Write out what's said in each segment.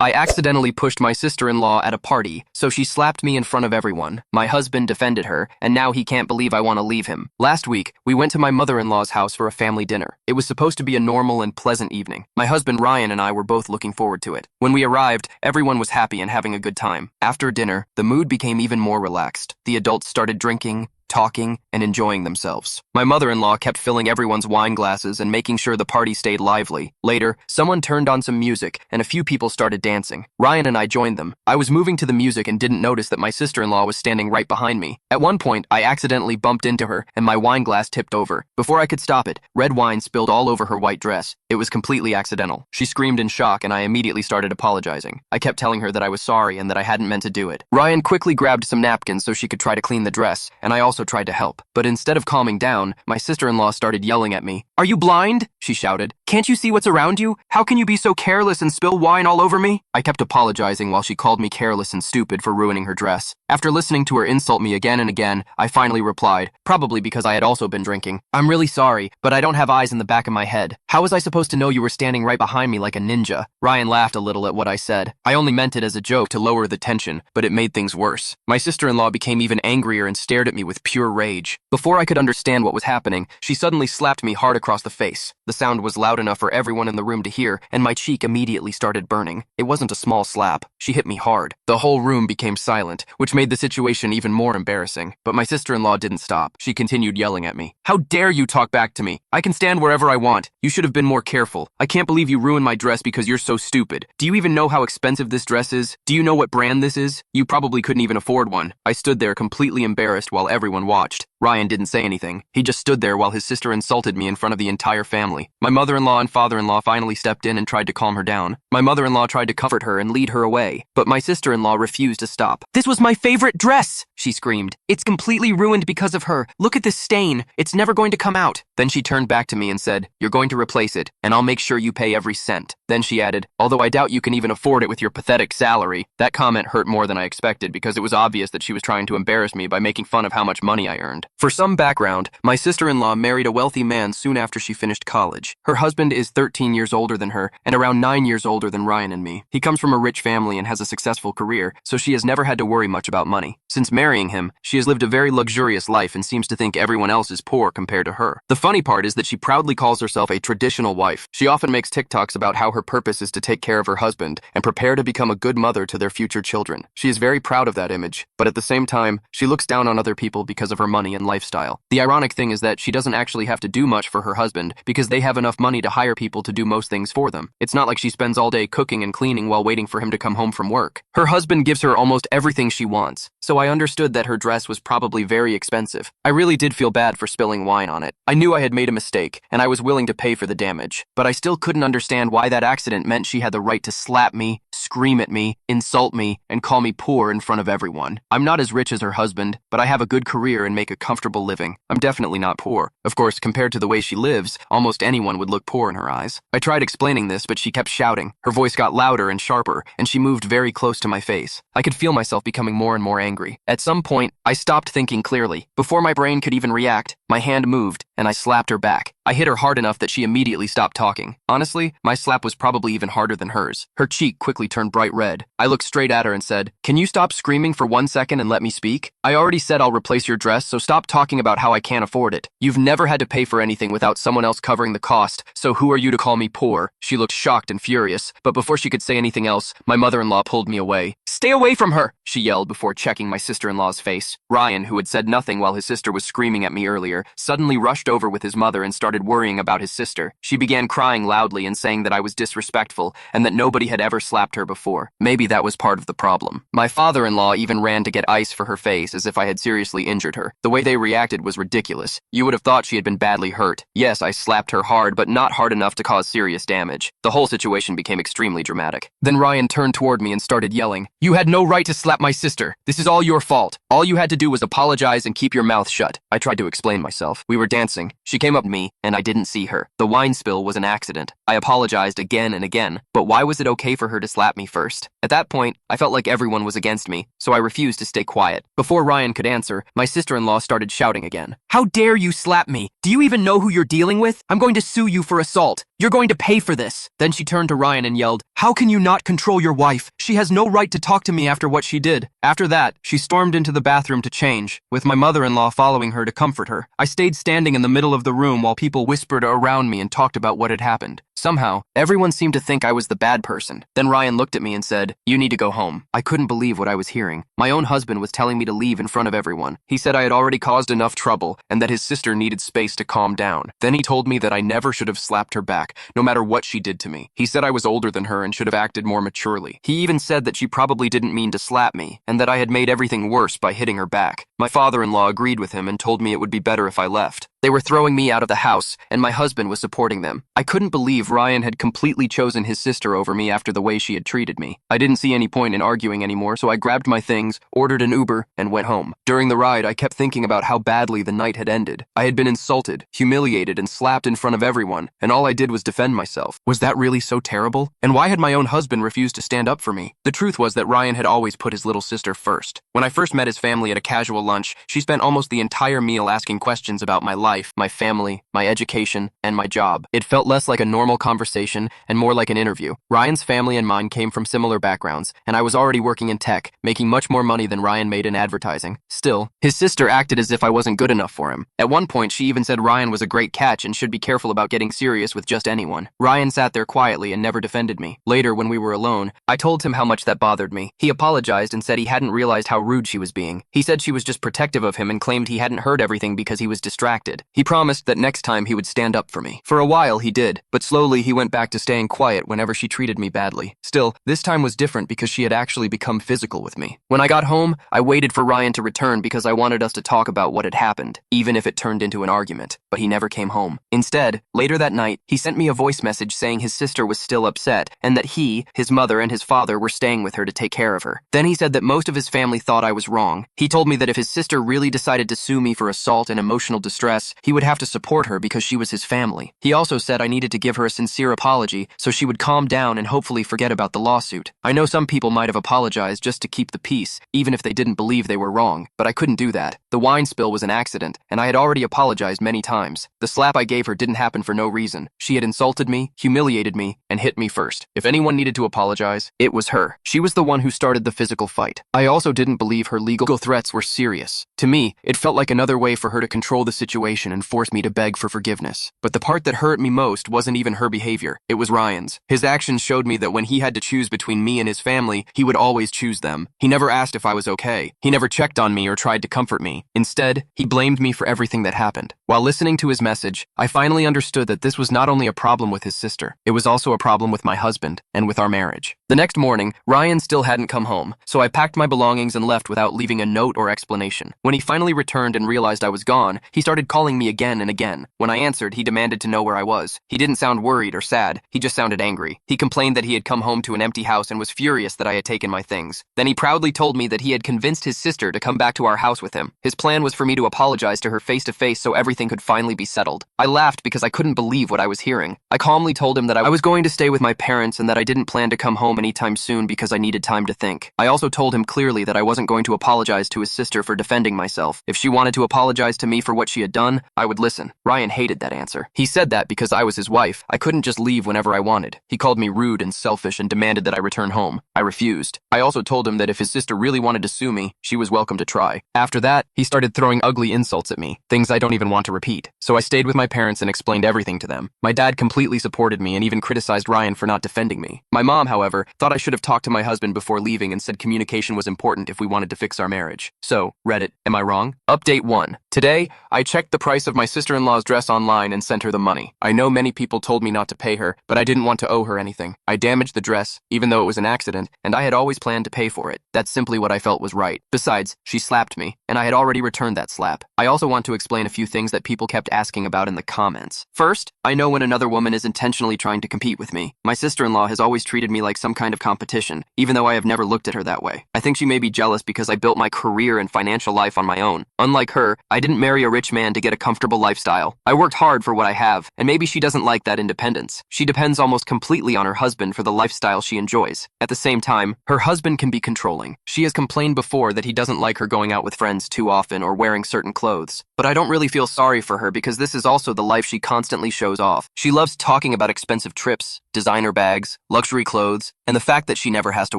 I accidentally pushed my sister-in-law at a party, so she slapped me in front of everyone. My husband defended her, and now he can't believe I want to leave him. Last week, we went to my mother-in-law's house for a family dinner. It was supposed to be a normal and pleasant evening. My husband Ryan and I were both looking forward to it. When we arrived, everyone was happy and having a good time. After dinner, the mood became even more relaxed. The adults started drinking, talking, and enjoying themselves. My mother-in-law kept filling everyone's wine glasses and making sure the party stayed lively. Later, someone turned on some music and a few people started dancing. Ryan and I joined them. I was moving to the music and didn't notice that my sister-in-law was standing right behind me. At one point, I accidentally bumped into her and my wine glass tipped over. Before I could stop it, red wine spilled all over her white dress. It was completely accidental. She screamed in shock and I immediately started apologizing. I kept telling her that I was sorry and that I hadn't meant to do it. Ryan quickly grabbed some napkins so she could try to clean the dress, and I also tried to help. But instead of calming down, my sister-in-law started yelling at me. "Are you blind?" she shouted. "Can't you see what's around you? How can you be so careless and spill wine all over me?" I kept apologizing while she called me careless and stupid for ruining her dress. After listening to her insult me again and again, I finally replied, probably because I had also been drinking, "I'm really sorry, but I don't have eyes in the back of my head. How was I supposed to know you were standing right behind me like a ninja?" Ryan laughed a little at what I said. I only meant it as a joke to lower the tension, but it made things worse. My sister-in-law became even angrier and stared at me with pure rage. Before I could understand what was happening, she suddenly slapped me hard across the face. The sound was loud enough for everyone in the room to hear, and my cheek immediately started burning. It wasn't a small slap. She hit me hard. The whole room became silent, which made the situation even more embarrassing. But my sister-in-law didn't stop. She continued yelling at me. "How dare you talk back to me? I can stand wherever I want. You should have been more careful. I can't believe you ruined my dress because you're so stupid. Do you even know how expensive this dress is? Do you know what brand this is? You probably couldn't even afford one." I stood there completely embarrassed while everyone watched. Ryan didn't say anything. He just stood there while his sister insulted me in front of the entire family. My mother-in-law and father-in-law finally stepped in and tried to calm her down. My mother-in-law tried to comfort her and lead her away, but my sister-in-law refused to stop. "This was my favorite dress!" she screamed. "It's completely ruined because of her. Look at this stain. It's never going to come out." Then she turned back to me and said, "You're going to replace it, and I'll make sure you pay every cent." Then she added, "Although I doubt you can even afford it with your pathetic salary." That comment hurt more than I expected because it was obvious that she was trying to embarrass me by making fun of how much money I earned. For some background, my sister-in-law married a wealthy man soon after she finished college. Her husband is 13 years older than her and around 9 years older than Ryan and me. He comes from a rich family and has a successful career, so she has never had to worry much about money. Since marrying him, she has lived a very luxurious life and seems to think everyone else is poor compared to her. The funny part is that she proudly calls herself a traditional wife. She often makes TikToks about how her purpose is to take care of her husband and prepare to become a good mother to their future children. She is very proud of that image, but at the same time, she looks down on other people because of her money and lifestyle. The ironic thing is that she doesn't actually have to do much for her husband because they have enough money to hire people to do most things for them. It's not like she spends all day cooking and cleaning while waiting for him to come home from work. Her husband gives her almost everything she wants, so I understood that her dress was probably very expensive. I really did feel bad for spilling wine on it. I knew I had made a mistake, and I was willing to pay for the damage, but I still couldn't understand why that accident meant she had the right to slap me, scream at me, insult me, and call me poor in front of everyone. I'm not as rich as her husband, but I have a good career and make a comfortable living. I'm definitely not poor. Of course, compared to the way she lives, almost anyone would look poor in her eyes. I tried explaining this, but she kept shouting. Her voice got louder and sharper, and she moved very close to my face. I could feel myself becoming more and more angry. At some point, I stopped thinking clearly. Before my brain could even react, my hand moved, and I slapped her back. I hit her hard enough that she immediately stopped talking. Honestly, my slap was probably even harder than hers. Her cheek quickly turned bright red. I looked straight at her and said, "Can you stop screaming for 1 second and let me speak? I already said I'll replace your dress, so stop talking about how I can't afford it. You've never had to pay for anything without someone else covering the cost, so who are you to call me poor?" She looked shocked and furious, but before she could say anything else, my mother-in-law pulled me away. "Stay away from her!" she yelled before checking my sister-in-law's face. Ryan, who had said nothing while his sister was screaming at me earlier, suddenly rushed over with his mother and started worrying about his sister. She began crying loudly and saying that I was disrespectful and that nobody had ever slapped her before. Maybe that was part of the problem. My father-in-law even ran to get ice for her face as if I had seriously injured her. The way they reacted was ridiculous. You would have thought she had been badly hurt. Yes, I slapped her hard, but not hard enough to cause serious damage. The whole situation became extremely dramatic. Then Ryan turned toward me and started yelling, "You had no right to slap my sister. This is all your fault. All you had to do was apologize and keep your mouth shut." I tried to explain myself. We were dancing embarrassing. She came up to me, and I didn't see her. The wine spill was an accident. I apologized again and again, but why was it okay for her to slap me first? At that point, I felt like everyone was against me, so I refused to stay quiet. Before Ryan could answer, my sister-in-law started shouting again. "How dare you slap me? Do you even know who you're dealing with? I'm going to sue you for assault. You're going to pay for this." Then she turned to Ryan and yelled, "How can you not control your wife? She has no right to talk to me after what she did." After that, she stormed into the bathroom to change, with my mother-in-law following her to comfort her. I stayed standing in the middle of the room while people whispered around me and talked about what had happened. Somehow, everyone seemed to think I was the bad person. Then Ryan looked at me and said, "You need to go home." I couldn't believe what I was hearing. My own husband was telling me to leave in front of everyone. He said I had already caused enough trouble and that his sister needed space to calm down. Then he told me that I never should have slapped her back, no matter what she did to me. He said I was older than her and should have acted more maturely. He even said that she probably didn't mean to slap me and that I had made everything worse by hitting her back. My father-in-law agreed with him and told me it would be better if I left. They were throwing me out of the house, and my husband was supporting them. I couldn't believe Ryan had completely chosen his sister over me after the way she had treated me. I didn't see any point in arguing anymore, so I grabbed my things, ordered an Uber, and went home. During the ride, I kept thinking about how badly the night had ended. I had been insulted, humiliated, and slapped in front of everyone, and all I did was defend myself. Was that really so terrible? And why had my own husband refused to stand up for me? The truth was that Ryan had always put his little sister first. When I first met his family at a casual lunch, she spent almost the entire meal asking questions about my life, my family, my education, and my job. It felt less like a normal conversation and more like an interview. Ryan's family and mine came from similar backgrounds, and I was already working in tech, making much more money than Ryan made in advertising. Still, his sister acted as if I wasn't good enough for him. At one point, she even said Ryan was a great catch and should be careful about getting serious with just anyone. Ryan sat there quietly and never defended me. Later, when we were alone, I told him how much that bothered me. He apologized and said he hadn't realized how rude she was being. He said she was just protective of him and claimed he hadn't heard everything because he was distracted. He promised that next time he would stand up for me. For a while he did, but slowly he went back to staying quiet whenever she treated me badly. Still, this time was different because she had actually become physical with me. When I got home, I waited for Ryan to return because I wanted us to talk about what had happened, even if it turned into an argument. But he never came home. Instead, later that night, he sent me a voice message saying his sister was still upset and that he, his mother, and his father were staying with her to take care of her. Then he said that most of his family thought I was wrong. He told me that if his sister really decided to sue me for assault and emotional distress, he would have to support her because she was his family. He also said I needed to give her a sincere apology so she would calm down and hopefully forget about the lawsuit. I know some people might have apologized just to keep the peace, even if they didn't believe they were wrong, but I couldn't do that. The wine spill was an accident, and I had already apologized many times. The slap I gave her didn't happen for no reason. She had insulted me, humiliated me, and hit me first. If anyone needed to apologize, it was her. She was the one who started the physical fight. I also didn't believe her legal threats were serious. To me, it felt like another way for her to control the situation and force me to beg for forgiveness. But the part that hurt me most wasn't even her behavior. It was Ryan's. His actions showed me that when he had to choose between me and his family, he would always choose them. He never asked if I was okay. He never checked on me or tried to comfort me. Instead, he blamed me for everything that happened. While listening to his message, I finally understood that this was not only a problem with his sister, it was also a problem with my husband and with our marriage. The next morning, Ryan still hadn't come home, so I packed my belongings and left without leaving a note or explanation. When he finally returned and realized I was gone, he started calling me again and again. When I answered, he demanded to know where I was. He didn't sound worried or sad, he just sounded angry. He complained that he had come home to an empty house and was furious that I had taken my things. Then he proudly told me that he had convinced his sister to come back to our house with him. His plan was for me to apologize to her face to face so everything could finally be settled. I laughed because I couldn't believe what I was hearing. I calmly told him that I was going to stay with my parents and that I didn't plan to come home anytime soon because I needed time to think. I also told him clearly that I wasn't going to apologize to his sister for defending myself. If she wanted to apologize to me for what she had done, I would listen. Ryan hated that answer. He said that because I was his wife, I couldn't just leave whenever I wanted. He called me rude and selfish and demanded that I return home. I refused. I also told him that if his sister really wanted to sue me, she was welcome to try. After that, he started throwing ugly insults at me, things I don't even want to repeat. So I stayed with my parents and explained everything to them. My dad completely supported me and even criticized Ryan for not defending me. My mom, however, thought I should have talked to my husband before leaving and said communication was important if we wanted to fix our marriage. So, Reddit, am I wrong? Update 1. Today, I checked the price of my sister-in-law's dress online and sent her the money. I know many people told me me not to pay her, but I didn't want to owe her anything. I damaged the dress, even though it was an accident, and I had always planned to pay for it. That's simply what I felt was right. Besides, she slapped me, and I had already returned that slap. I also want to explain a few things that people kept asking about in the comments. First, I know when another woman is intentionally trying to compete with me. My sister-in-law has always treated me like some kind of competition, even though I have never looked at her that way. I think she may be jealous because I built my career and financial life on my own. Unlike her, I didn't marry a rich man to get a comfortable lifestyle. I worked hard for what I have, and maybe she doesn't like that independence. She depends almost completely on her husband for the lifestyle she enjoys. At the same time, her husband can be controlling. She has complained before that he doesn't like her going out with friends too often or wearing certain clothes. But I don't really feel sorry for her because this is also the life she constantly shows off. She loves talking about expensive trips, designer bags, luxury clothes, and the fact that she never has to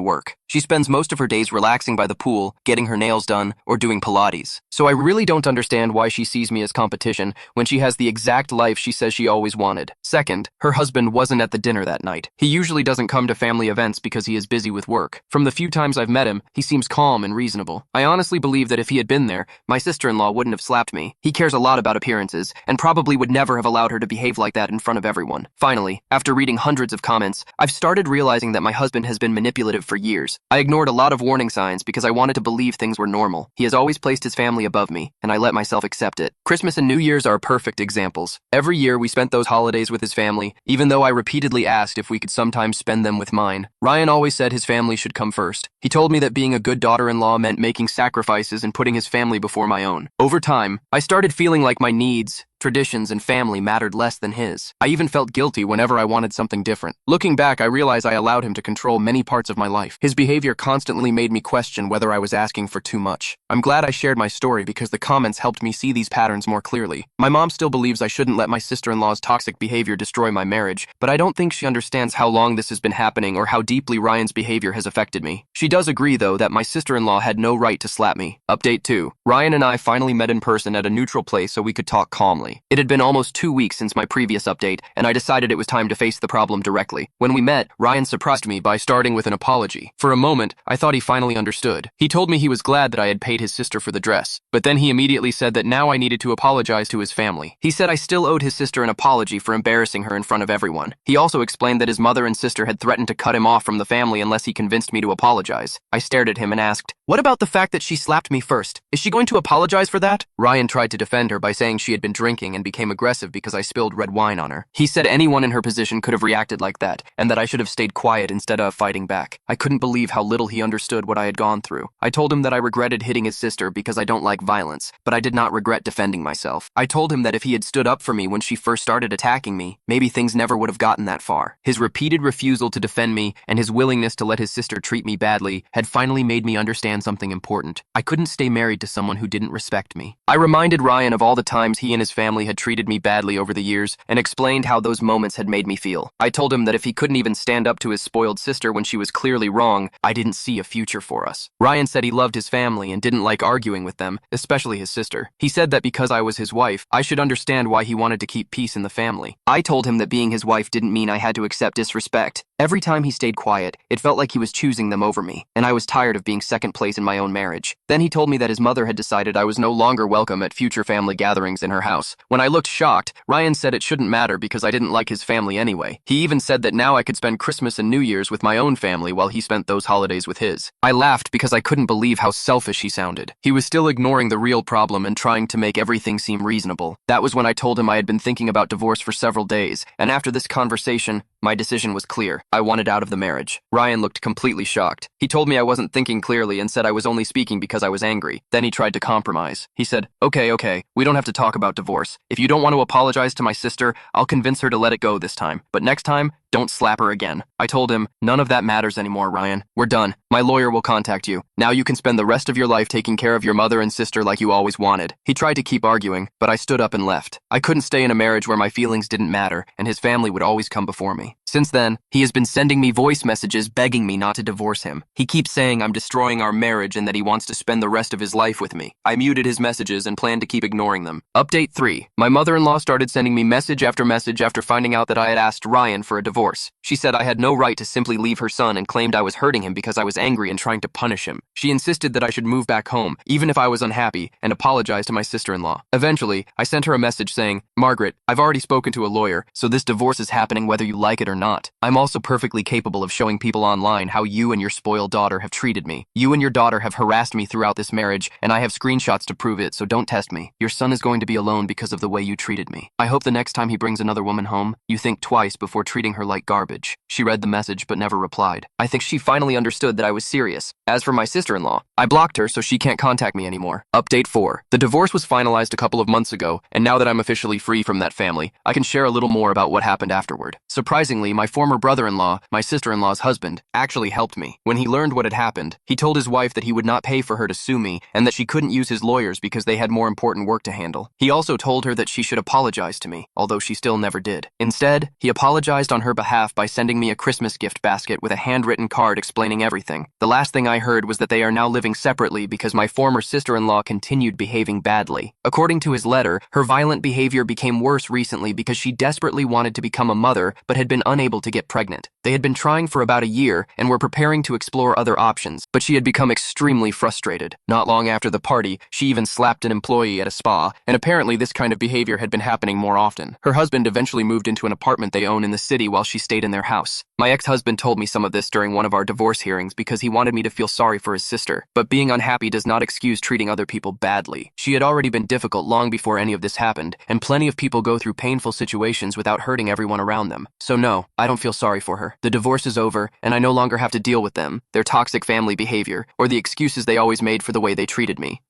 work. She spends most of her days relaxing by the pool, getting her nails done, or doing Pilates. So I really don't understand why she sees me as competition when she has the exact life she says she always wanted. Second, her husband wasn't at the dinner that night. He usually doesn't come to family events because he is busy with work. From the few times I've met him, he seems calm and reasonable. I honestly believe that if he had been there, my sister-in-law wouldn't have slapped me. He cares a lot about appearances, and probably would never have allowed her to behave like that in front of everyone. Finally, after reading hundreds of comments, I've started realizing that my husband has been manipulative for years. I ignored a lot of warning signs because I wanted to believe things were normal. He has always placed his family above me, and I let myself accept it. Christmas and New Year's are perfect examples. Every year we spent those holidays with his family, even though I repeatedly asked if we could sometimes spend them with mine. Ryan always said his family should come first. He told me that being a good daughter-in-law meant making sacrifices and putting his family before my own. Over time, I started feeling like my needs, traditions, and family mattered less than his. I even felt guilty whenever I wanted something different. Looking back, I realize I allowed him to control many parts of my life. His behavior constantly made me question whether I was asking for too much. I'm glad I shared my story because the comments helped me see these patterns more clearly. My mom still believes I shouldn't let my sister-in-law's toxic behavior destroy my marriage, but I don't think she understands how long this has been happening or how deeply Ryan's behavior has affected me. She does agree, though, that my sister-in-law had no right to slap me. Update 2. Ryan and I finally met in person at a neutral place so we could talk calmly. It had been almost 2 weeks since my previous update, and I decided it was time to face the problem directly. When we met, Ryan surprised me by starting with an apology. For a moment, I thought he finally understood. He told me he was glad that I had paid his sister for the dress, but then he immediately said that now I needed to apologize to his family. He said I still owed his sister an apology for embarrassing her in front of everyone. He also explained that his mother and sister had threatened to cut him off from the family unless he convinced me to apologize. I stared at him and asked, "What about the fact that she slapped me first? Is she going to apologize for that?" Ryan tried to defend her by saying she had been drinking and became aggressive because I spilled red wine on her. He said anyone in her position could have reacted like that, and that I should have stayed quiet instead of fighting back. I couldn't believe how little he understood what I had gone through. I told him that I regretted hitting his sister because I don't like violence, but I did not regret defending myself. I told him that if he had stood up for me when she first started attacking me, maybe things never would have gotten that far. His repeated refusal to defend me and his willingness to let his sister treat me badly had finally made me understand something important. I couldn't stay married to someone who didn't respect me. I reminded Ryan of all the times he and his family had treated me badly over the years and explained how those moments had made me feel. I told him that if he couldn't even stand up to his spoiled sister when she was clearly wrong, I didn't see a future for us. Ryan said he loved his family and didn't like arguing with them, especially his sister. He said that because I was his wife, I should understand why he wanted to keep peace in the family. I told him that being his wife didn't mean I had to accept disrespect. Every time he stayed quiet, it felt like he was choosing them over me, and I was tired of being second place in my own marriage. Then he told me that his mother had decided I was no longer welcome at future family gatherings in her house. When I looked shocked, Ryan said it shouldn't matter because I didn't like his family anyway. He even said that now I could spend Christmas and New Year's with my own family while he spent those holidays with his. I laughed because I couldn't believe how selfish he sounded. He was still ignoring the real problem and trying to make everything seem reasonable. That was when I told him I had been thinking about divorce for several days, and after this conversation, my decision was clear. I wanted out of the marriage. Ryan looked completely shocked. He told me I wasn't thinking clearly and said I was only speaking because I was angry. Then he tried to compromise. He said, okay, we don't have to talk about divorce. If you don't want to apologize to my sister, I'll convince her to let it go this time. But next time, don't slap her again. I told him, none of that matters anymore, Ryan. We're done. My lawyer will contact you. Now you can spend the rest of your life taking care of your mother and sister like you always wanted. He tried to keep arguing, but I stood up and left. I couldn't stay in a marriage where my feelings didn't matter, and his family would always come before me. Since then, he has been sending me voice messages begging me not to divorce him. He keeps saying I'm destroying our marriage and that he wants to spend the rest of his life with me. I muted his messages and plan to keep ignoring them. Update 3. My mother-in-law started sending me message after finding out that I had asked Ryan for a divorce. She said I had no right to simply leave her son and claimed I was hurting him because I was angry and trying to punish him. She insisted that I should move back home, even if I was unhappy, and apologize to my sister-in-law. Eventually, I sent her a message saying, Margaret, I've already spoken to a lawyer, so this divorce is happening whether you like it or not. I'm also perfectly capable of showing people online how you and your spoiled daughter have treated me. You and your daughter have harassed me throughout this marriage, and I have screenshots to prove it, so don't test me. Your son is going to be alone because of the way you treated me. I hope the next time he brings another woman home, you think twice before treating her like garbage. She read the message but never replied. I think she finally understood that I was serious. As for my sister-in-law, I blocked her so she can't contact me anymore. Update 4. The divorce was finalized a couple of months ago, and now that I'm officially free from that family, I can share a little more about what happened afterward. Surprisingly, my former brother-in-law, my sister-in-law's husband, actually helped me. When he learned what had happened, he told his wife that he would not pay for her to sue me and that she couldn't use his lawyers because they had more important work to handle. He also told her that she should apologize to me, although she still never did. Instead, he apologized on her behalf by sending me a Christmas gift basket with a handwritten card explaining everything. The last thing I heard was that they are now living separately because my former sister-in-law continued behaving badly. According to his letter, her violent behavior became worse recently because she desperately wanted to become a mother but had been unable to get pregnant. They had been trying for about a year and were preparing to explore other options, but she had become extremely frustrated. Not long after the party, she even slapped an employee at a spa, and apparently this kind of behavior had been happening more often. Her husband eventually moved into an apartment they own in the city while she stayed in their house. My ex-husband told me some of this during one of our divorce hearings because he wanted me to feel sorry for his sister, but being unhappy does not excuse treating other people badly. She had already been difficult long before any of this happened, and plenty of people go through painful situations without hurting everyone around them. So no, I don't feel sorry for her. The divorce is over, and I no longer have to deal with them, their toxic family behavior, or the excuses they always made for the way they treated me.